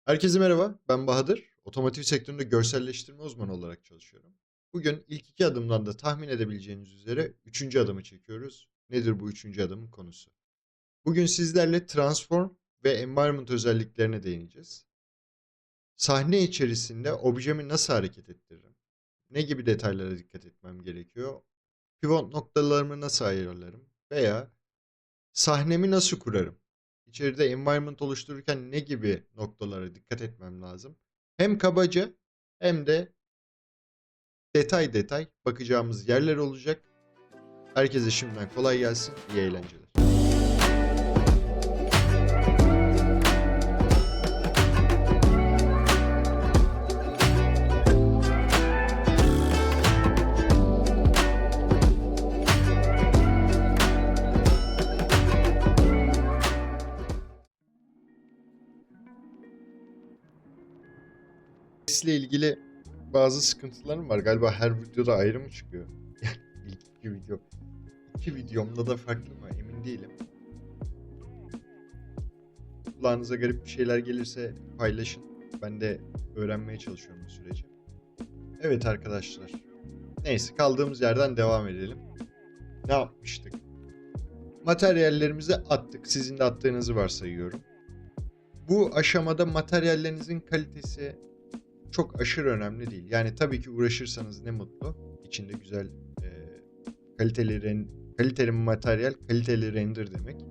Herkese merhaba, ben Bahadır. Otomotiv sektöründe görselleştirme uzmanı olarak çalışıyorum. Bugün ilk iki adımdan da tahmin edebileceğiniz üzere üçüncü adımı çekiyoruz. Nedir bu üçüncü adımın konusu? Bugün sizlerle transform ve environment özelliklerine değineceğiz. Sahne içerisinde objemi nasıl hareket ettiririm? Ne gibi detaylara dikkat etmem gerekiyor? Pivot noktalarımı nasıl ayarlarım? Veya sahnemi nasıl kurarım? İçeride environment oluştururken ne gibi noktalara dikkat etmem lazım? Hem kabaca hem de detay detay bakacağımız yerler olacak. Herkese şimdiden kolay gelsin, iyi eğlenceler. Sesle ilgili bazı sıkıntılarım var. Galiba her videoda ayrı mı çıkıyor? İlk iki video. İki videomda da farklı mı? Emin değilim. Kulağınıza garip bir şeyler gelirse paylaşın. Ben de öğrenmeye çalışıyorum bu süreci. Evet arkadaşlar. Neyse kaldığımız yerden devam edelim. Ne yapmıştık? Materyallerimizi attık. Sizin de attığınızı varsayıyorum. Bu aşamada materyallerinizin kalitesi çok aşırı önemli değil. Yani tabii ki uğraşırsanız ne mutlu. İçinde güzel kaliteli, kaliteli materyal, kaliteli render demek.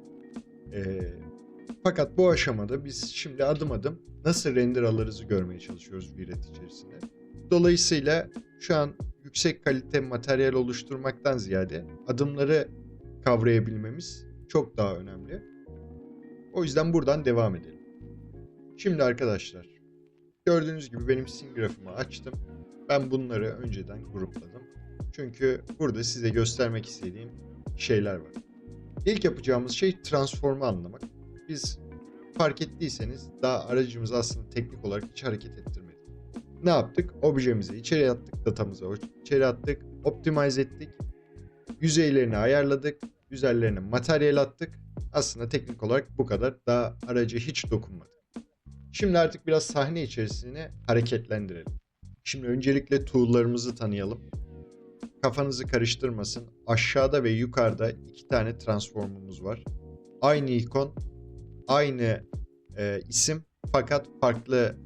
Fakat bu aşamada biz şimdi adım adım nasıl render alırızı görmeye çalışıyoruz Viret içerisinde. Dolayısıyla şu an yüksek kalite materyal oluşturmaktan ziyade adımları kavrayabilmemiz çok daha önemli. O yüzden buradan devam edelim. Şimdi arkadaşlar, gördüğünüz gibi benim scene grafımı açtım. Ben bunları önceden grupladım. Çünkü burada size göstermek istediğim şeyler var. İlk yapacağımız şey transformu anlamak. Biz fark ettiyseniz daha aracımızı aslında teknik olarak hiç hareket ettirmedik. Ne yaptık? Objemizi içeri attık, datamızı içeri attık, optimize ettik, yüzeylerini ayarladık, üzerlerine materyal attık. Aslında teknik olarak bu kadar. Daha araca hiç dokunmadık. Şimdi artık biraz sahne içerisini hareketlendirelim. Şimdi öncelikle tool'larımızı tanıyalım. Kafanızı karıştırmasın. Aşağıda ve yukarıda iki tane transformumuz var. Aynı ikon, aynı isim fakat farklı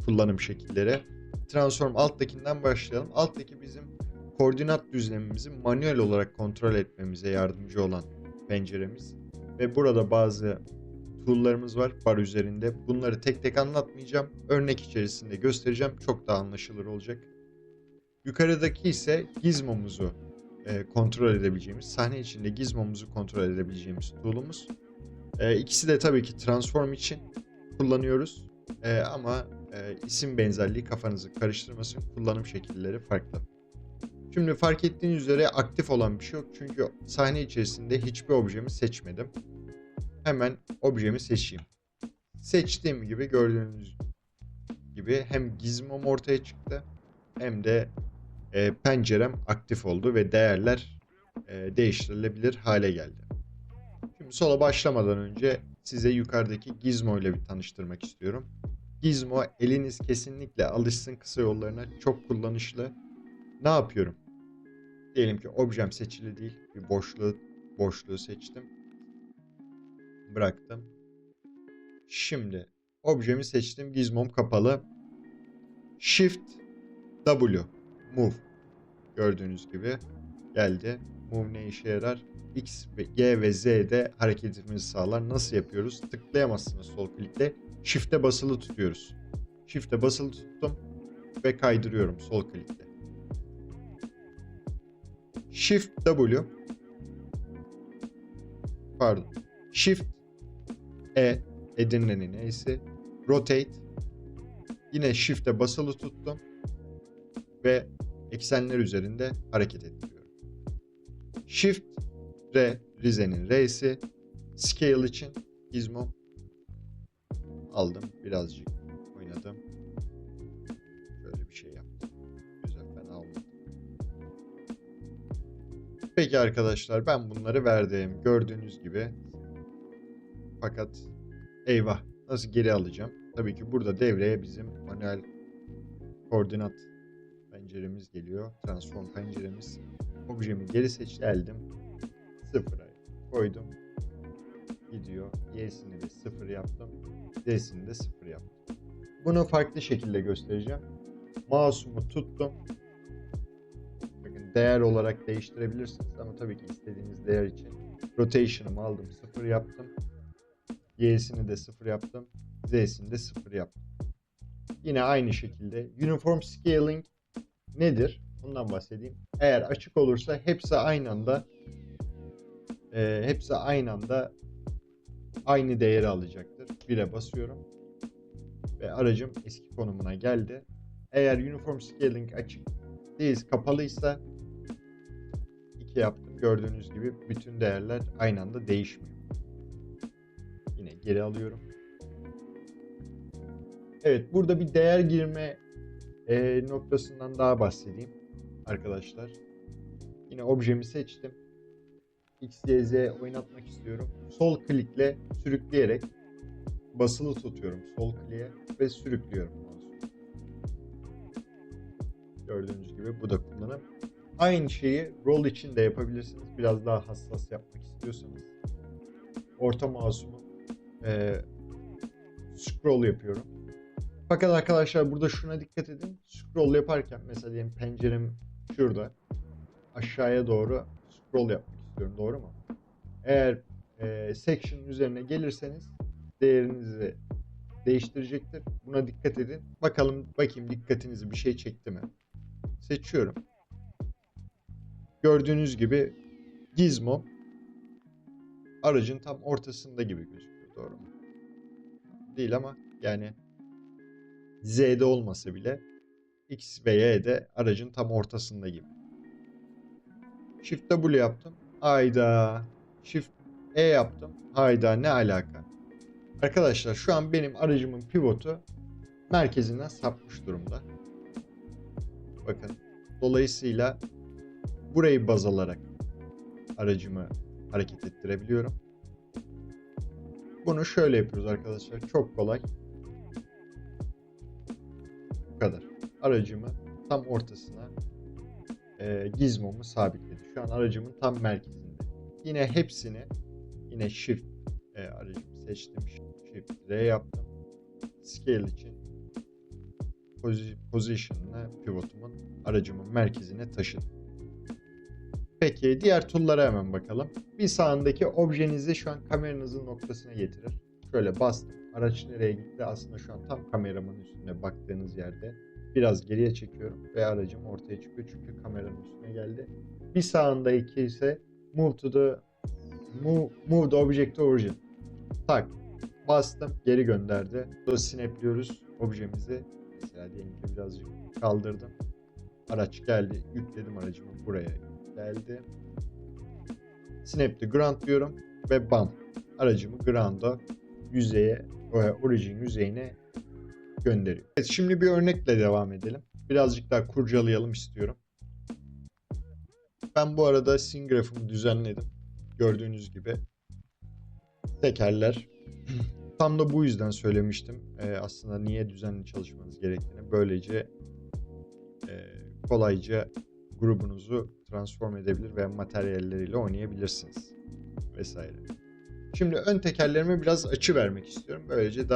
kullanım şekilleri. Transform alttakinden başlayalım. Alttaki bizim koordinat düzlemimizi manuel olarak kontrol etmemize yardımcı olan penceremiz. Ve burada bazı tool'larımız var bar üzerinde. Bunları tek tek anlatmayacağım. Örnek içerisinde göstereceğim. Çok daha anlaşılır olacak. Yukarıdaki ise gizmomuzu kontrol edebileceğimiz, sahne içinde gizmomuzu kontrol edebileceğimiz tool'umuz. İkisi de tabii ki transform için kullanıyoruz. Ama isim benzerliği kafanızı karıştırmasın. Kullanım şekilleri farklı. Şimdi fark ettiğiniz üzere aktif olan bir şey yok. Çünkü sahne içerisinde hiçbir objemi seçmedim. Hemen objemi seçeyim. Seçtiğim gibi gördüğünüz gibi hem gizmom ortaya çıktı hem de pencerem aktif oldu ve değerler değiştirilebilir hale geldi. Şimdi sola başlamadan önce size yukarıdaki Gizmo ile bir tanıştırmak istiyorum. Gizmo eliniz kesinlikle alışsın kısa yollarına, çok kullanışlı. Ne yapıyorum? Diyelim ki objem seçili değil. Bir boşluğu seçtim. Bıraktım. Şimdi objemi seçtim. Gizmom kapalı. Shift W. Move. Gördüğünüz gibi geldi. Move ne işe yarar? X ve Y ve Z'de hareketimizi sağlar. Nasıl yapıyoruz? Tıklayamazsınız sol klikle. Shift'e basılı tutuyoruz. Shift'e basılı tuttum ve kaydırıyorum sol klikle. Shift W, pardon. Shift E, Edirne'nin E'si. Rotate. Yine Shift'e basılı tuttum ve eksenler üzerinde hareket ettiriyorum. Shift R, Rize'nin R'si. Scale için Gizmo aldım. Birazcık oynadım. Şöyle bir şey yaptım. Güzel, fena olmadı. Peki arkadaşlar, ben bunları verdim. Gördüğünüz gibi. Fakat eyvah. Nasıl geri alacağım? Tabii ki burada devreye bizim manuel koordinat penceremiz geliyor. Transform penceremiz. Objemi geri seçtim. Sıfıra koydum. Gidiyor. Y'sini de 0 yaptım. Z'sini de 0 yaptım. Bunu farklı şekilde göstereceğim. Mouse'umu tuttum. Bakın değer olarak değiştirebilirsiniz ama tabii ki istediğiniz değer için rotation'ımı aldım 0 yaptım. Y'sini de 0 yaptım. Z'sini de 0 yaptım. Yine aynı şekilde uniform scaling nedir? Bundan bahsedeyim. Eğer açık olursa hepsi aynı anda aynı değeri alacaktır. 1'e basıyorum ve aracım eski konumuna geldi. Eğer uniform scaling açık değil, kapalıysa 2 yaptım. Gördüğünüz gibi bütün değerler aynı anda değişmiyor. Yine geri alıyorum. Evet, burada bir değer girme noktasından daha bahsedeyim arkadaşlar. Yine objemi seçtim. X, Y, Z oynatmak istiyorum. Sol klikle sürükleyerek basılı tutuyorum sol kliğe ve sürüklüyorum. Gördüğünüz gibi bu da kullanım. Aynı şeyi roll için de yapabilirsiniz. Biraz daha hassas yapmak istiyorsanız. Orta mouse'umu scroll yapıyorum. Fakat arkadaşlar burada şuna dikkat edin. Scroll yaparken mesela diyelim pencerem şurada. Aşağıya doğru scroll yapmak istiyorum. Doğru mu? Eğer section üzerine gelirseniz değerinizi değiştirecektir. Buna dikkat edin. Bakayım dikkatinizi bir şey çekti mi? Seçiyorum. Gördüğünüz gibi gizmo aracın tam ortasında gibi gözüküyor. Doğru mu? Değil ama yani Z'de olmasa bile X ve Y'de aracın tam ortasında gibi. Shift W yaptım. Hayda. Shift E yaptım. Hayda, ne alaka? Arkadaşlar şu an benim aracımın pivotu merkezinden sapmış durumda. Bakın. Dolayısıyla burayı baz alarak aracımı hareket ettirebiliyorum. Bunu şöyle yapıyoruz arkadaşlar. Çok kolay. Bu kadar. Aracımı tam ortasına gizmomu sabitledi. Şu an aracımın tam merkezinde. Yine hepsini Shift aracımı seçtim. Shift R yaptım. Scale için position'la pivotumun aracımın merkezine taşıdım. Peki diğer tool'lara hemen bakalım. Bir sağındaki objenizi şu an kameranızın noktasına getirir. Şöyle bastım. Araç nereye gitti? Aslında şu an tam kameramın üstüne baktığınız yerde. Biraz geriye çekiyorum ve aracım ortaya çıkıyor çünkü kameranın üstüne geldi. Bir sağındaki ise move the object to origin. Tak. Bastım. Geri gönderdi. Burada snapliyoruz objemizi. Mesela diyelim ki birazcık kaldırdım. Araç geldi. Yükledim aracımı buraya. Geldi. Snap to ground diyorum ve bam. Aracımı ground'a origin yüzeyine gönderiyor. Evet, şimdi bir örnekle devam edelim. Birazcık daha kurcalayalım istiyorum. Ben bu arada scene grafımı düzenledim. Gördüğünüz gibi tekerler. Tam da bu yüzden söylemiştim. Aslında niye düzenli çalışmanız gerektiğini. Böylece kolayca grubunuzu transform edebilir ve materyalleriyle oynayabilirsiniz. Vesaire. Şimdi ön tekerlerime biraz açı vermek istiyorum. Böylece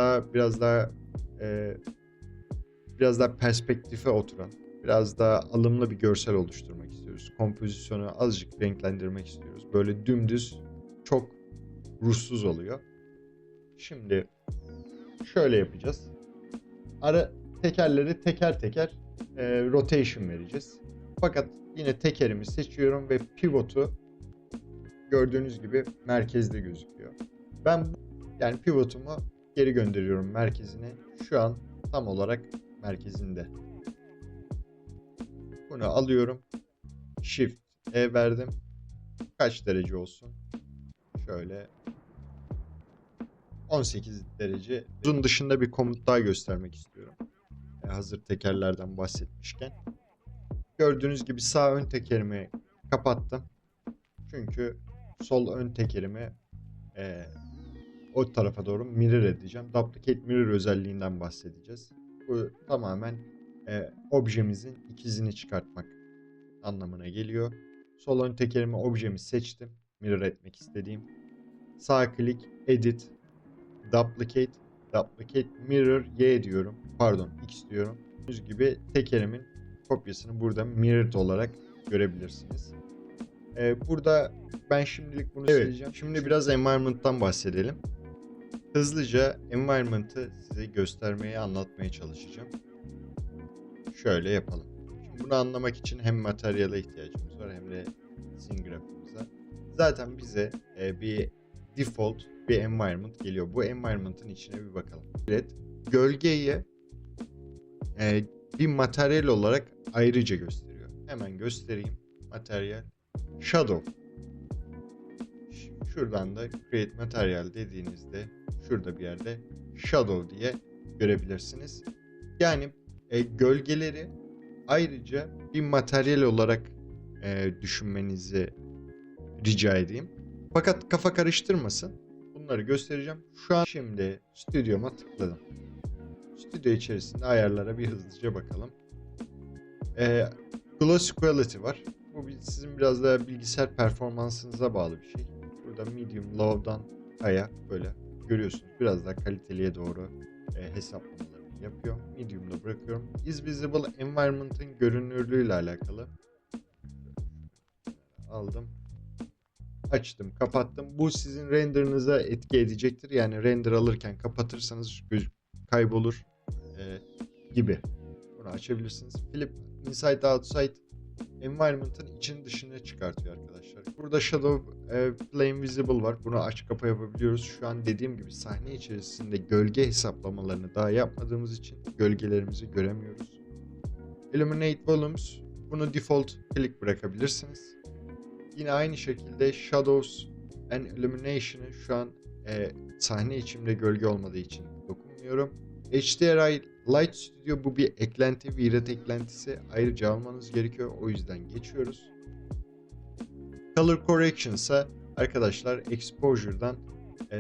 biraz daha perspektife oturan, biraz daha alımlı bir görsel oluşturmak istiyoruz. Kompozisyonu azıcık renklendirmek istiyoruz. Böyle dümdüz çok ruhsuz oluyor. Şimdi şöyle yapacağız. Tekerleri teker teker rotation vereceğiz. Fakat yine tekerimi seçiyorum ve pivotu gördüğünüz gibi merkezde gözüküyor. Ben yani pivotumu geri gönderiyorum merkezine. Şu an tam olarak merkezinde. Bunu alıyorum. Shift E verdim. Kaç derece olsun? Şöyle 18 derece. Bunun dışında bir komut daha göstermek istiyorum. Hazır tekerlerden bahsetmişken. Gördüğünüz gibi sağ ön tekerimi kapattım. Çünkü sol ön tekerimi o tarafa doğru mirror edeceğim. Duplicate mirror özelliğinden bahsedeceğiz. Bu tamamen objemizin ikizini çıkartmak anlamına geliyor. Sol ön tekerimi objemi seçtim. Mirror etmek istediğim. Sağ klik, edit, duplicate, duplicate mirror y diyorum. Pardon, x diyorum. Gördüğünüz gibi tekerimin kopyasını burada mirrored olarak görebilirsiniz. Burada ben şimdilik bunu sileceğim. Şimdi biraz environment'tan bahsedelim. Hızlıca environment'ı size göstermeye, anlatmaya çalışacağım. Şöyle yapalım. Şimdi bunu anlamak için hem materyale ihtiyacımız var hem de scene graph'ımıza. Zaten bize bir default bir environment geliyor. Bu environment'ın içine bir bakalım. Evet, gölgeyi bir materyal olarak ayrıca gösteriyor. Hemen göstereyim. Materyal shadow. Şuradan da create material dediğinizde şurada bir yerde shadow diye görebilirsiniz. Yani gölgeleri ayrıca bir materyal olarak düşünmenizi rica edeyim. Fakat kafa karıştırmasın. Bunları göstereceğim. Şu an şimdi stüdyoma tıkladım. Stüdyo içerisinde ayarlara bir hızlıca bakalım. Glossy Quality var. Bu sizin biraz daha bilgisayar performansınıza bağlı bir şey. Burada medium, low'dan high'a böyle görüyorsunuz. Biraz daha kaliteliye doğru hesaplamalarını yapıyor. Medium'da bırakıyorum. Is Visible Environment'ın görünürlüğüyle alakalı. Aldım. Açtım, kapattım. Bu sizin render'ınıza etki edecektir. Yani render alırken kapatırsanız kaybolur gibi. Bunu açabilirsiniz. Flip Inside Outside Environment'ın için dışına çıkartıyor arkadaşlar. Burada Shadow Plane Visible var. Bunu aç kapa yapabiliyoruz. Şu an dediğim gibi sahne içerisinde gölge hesaplamalarını daha yapmadığımız için gölgelerimizi göremiyoruz. Illuminate Volumes. Bunu default click bırakabilirsiniz. Yine aynı şekilde Shadows and Illumination'ı şu an sahne içimde gölge olmadığı için dokunmuyorum. HDRI Light Studio bu bir eklenti, VRET eklentisi. Ayrıca almanız gerekiyor. O yüzden geçiyoruz. Color Correction ise arkadaşlar Exposure'dan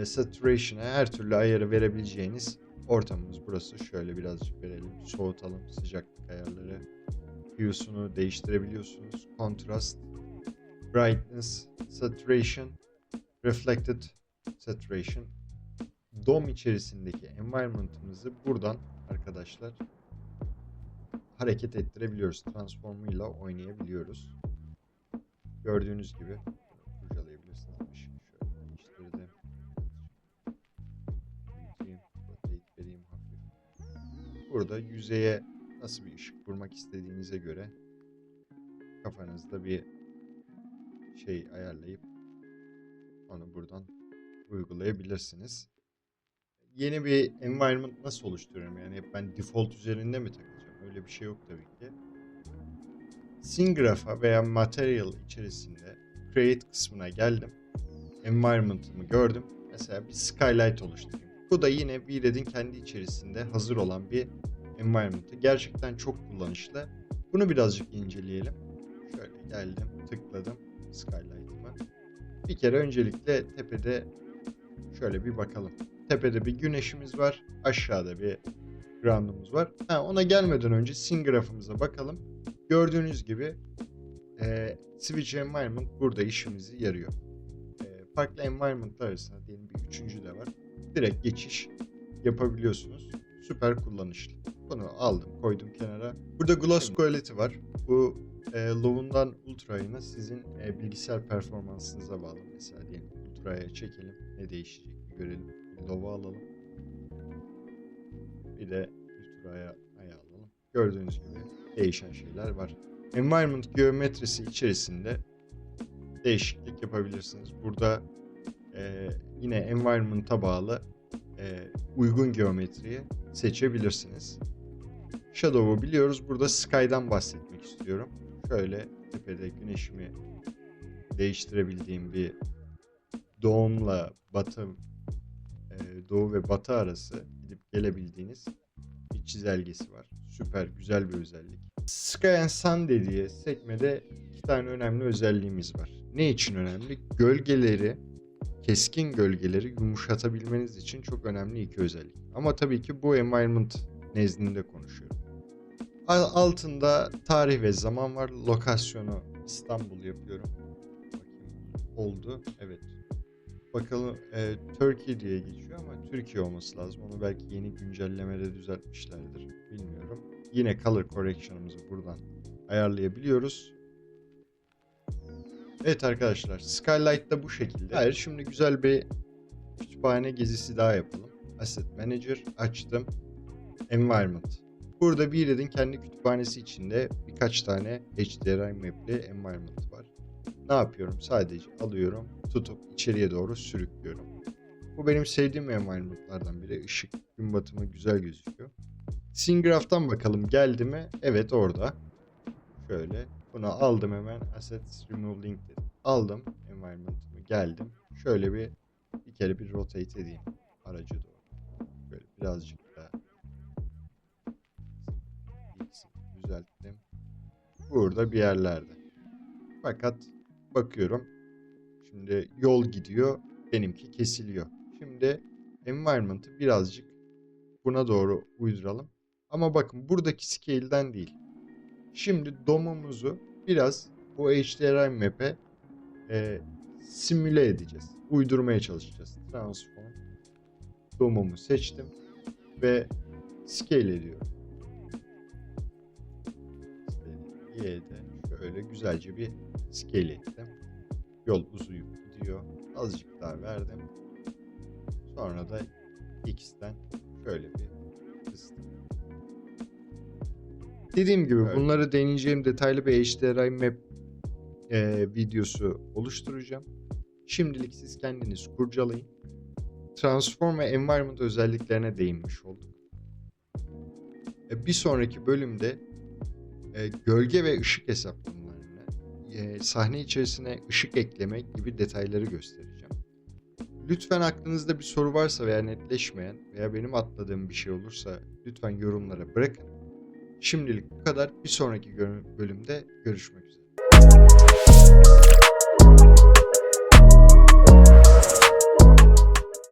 Saturation'a her türlü ayarı verebileceğiniz ortamımız burası. Şöyle birazcık verelim. Soğutalım. Sıcaklık ayarları. Hue'sunu değiştirebiliyorsunuz. Contrast, Brightness, Saturation, Reflected Saturation. DOM içerisindeki environment'ımızı buradan arkadaşlar hareket ettirebiliyoruz. Transform'uyla oynayabiliyoruz. Gördüğünüz gibi kurcalayabilirsiniz. Şöyle değiştirdim. Büyüteyim, rotate vereyim hafif. Burada yüzeye nasıl bir ışık vurmak istediğinize göre kafanızda bir şey ayarlayıp onu buradan uygulayabilirsiniz. Yeni bir environment nasıl oluşturuyorum? Yani hep ben default üzerinde mi takacağım? Öyle bir şey yok tabii ki. Scene Graph'a veya Material içerisinde Create kısmına geldim. Environment'ımı gördüm. Mesela bir Skylight oluşturayım. Bu da yine VRED'in kendi içerisinde hazır olan bir environment'ı. Gerçekten çok kullanışlı. Bunu birazcık inceleyelim. Şöyle geldim, tıkladım Skylight'ıma. Bir kere öncelikle tepede şöyle bir bakalım. Tepede bir güneşimiz var. Aşağıda bir ground'umuz var. Ona gelmeden önce scene graph'ımıza bakalım. Gördüğünüz gibi Switch Environment burada işimizi yarıyor. Farklı environment'lar arasında diyelim bir üçüncü de var. Direkt geçiş yapabiliyorsunuz. Süper kullanışlı. Bunu aldım, koydum kenara. Burada Gloss Quality var. Bu low'undan ultra'yına sizin bilgisayar performansınıza bağlı. Mesela diyelim ultra'ya çekelim. Ne değişecek bir görelim. Bir low'u alalım. Bir de ultra'ya alalım. Gördüğünüz gibi değişen şeyler var. Environment geometrisi içerisinde değişiklik yapabilirsiniz. Burada yine environment'a bağlı uygun geometriyi seçebilirsiniz. Shadow'u biliyoruz. Burada Sky'dan bahsetmek istiyorum. Şöyle tepede güneşimi değiştirebildiğim bir doğumla batı, doğu ve batı arası gidip gelebildiğiniz bir çizelgesi var. Süper güzel bir özellik. Sky and Sun dediği sekmede iki tane önemli özelliğimiz var. Ne için önemli? Gölgeleri keskin gölgeleri yumuşatabilmeniz için çok önemli iki özellik. Ama tabii ki bu environment nezdinde konuşuyorum. Altında tarih ve zaman var. Lokasyonu İstanbul yapıyorum. Bakayım oldu. Evet. Bakalım Turkey diye geçiyor ama Türkiye olması lazım. Onu belki yeni güncellemede düzeltmişlerdir. Bilmiyorum. Yine color correction'ımızı buradan ayarlayabiliyoruz. Evet arkadaşlar, Skylight da bu şekilde. Hayır, şimdi güzel bir kütüphane gezisi daha yapalım. Asset Manager açtım. Environment. Burada Vired'in kendi kütüphanesi içinde birkaç tane HDRI map'li environment var. Ne yapıyorum? Sadece alıyorum, tutup içeriye doğru sürüklüyorum. Bu benim sevdiğim environment'lardan biri. Işık, gün batımı güzel gözüküyor. Scene Graph'tan bakalım geldi mi? Evet, orada. Şöyle. Bunu aldım hemen. Assets Remove Link dedim. Aldım environment'ımı, geldim. Şöyle bir kere bir rotate edeyim aracı doğru. Böyle birazcık da düzelttim. Burada bir yerlerde. Fakat bakıyorum. Şimdi yol gidiyor. Benimki kesiliyor. Şimdi environment'ı birazcık buna doğru uyduralım. Ama bakın buradaki scale'den değil. Şimdi domumuzu biraz bu HDRI map'e simüle edeceğiz. Uydurmaya çalışacağız. Transform. Domumu seçtim ve scale ediyorum. Y'de şöyle güzelce bir scale ettim. Yol uzayıp gidiyor. Azıcık daha verdim. Sonra da X'ten şöyle bir kıstım. Dediğim gibi bunları deneyeceğim detaylı bir HDRI map videosu oluşturacağım. Şimdilik siz kendiniz kurcalayın. Transform ve environment özelliklerine değinmiş olduk. Bir sonraki bölümde gölge ve ışık hesaplamalarını, sahne içerisine ışık eklemek gibi detayları göstereceğim. Lütfen aklınızda bir soru varsa veya netleşmeyen veya benim atladığım bir şey olursa lütfen yorumlara bırakın. Şimdilik bu kadar. Bir sonraki bölümde görüşmek üzere.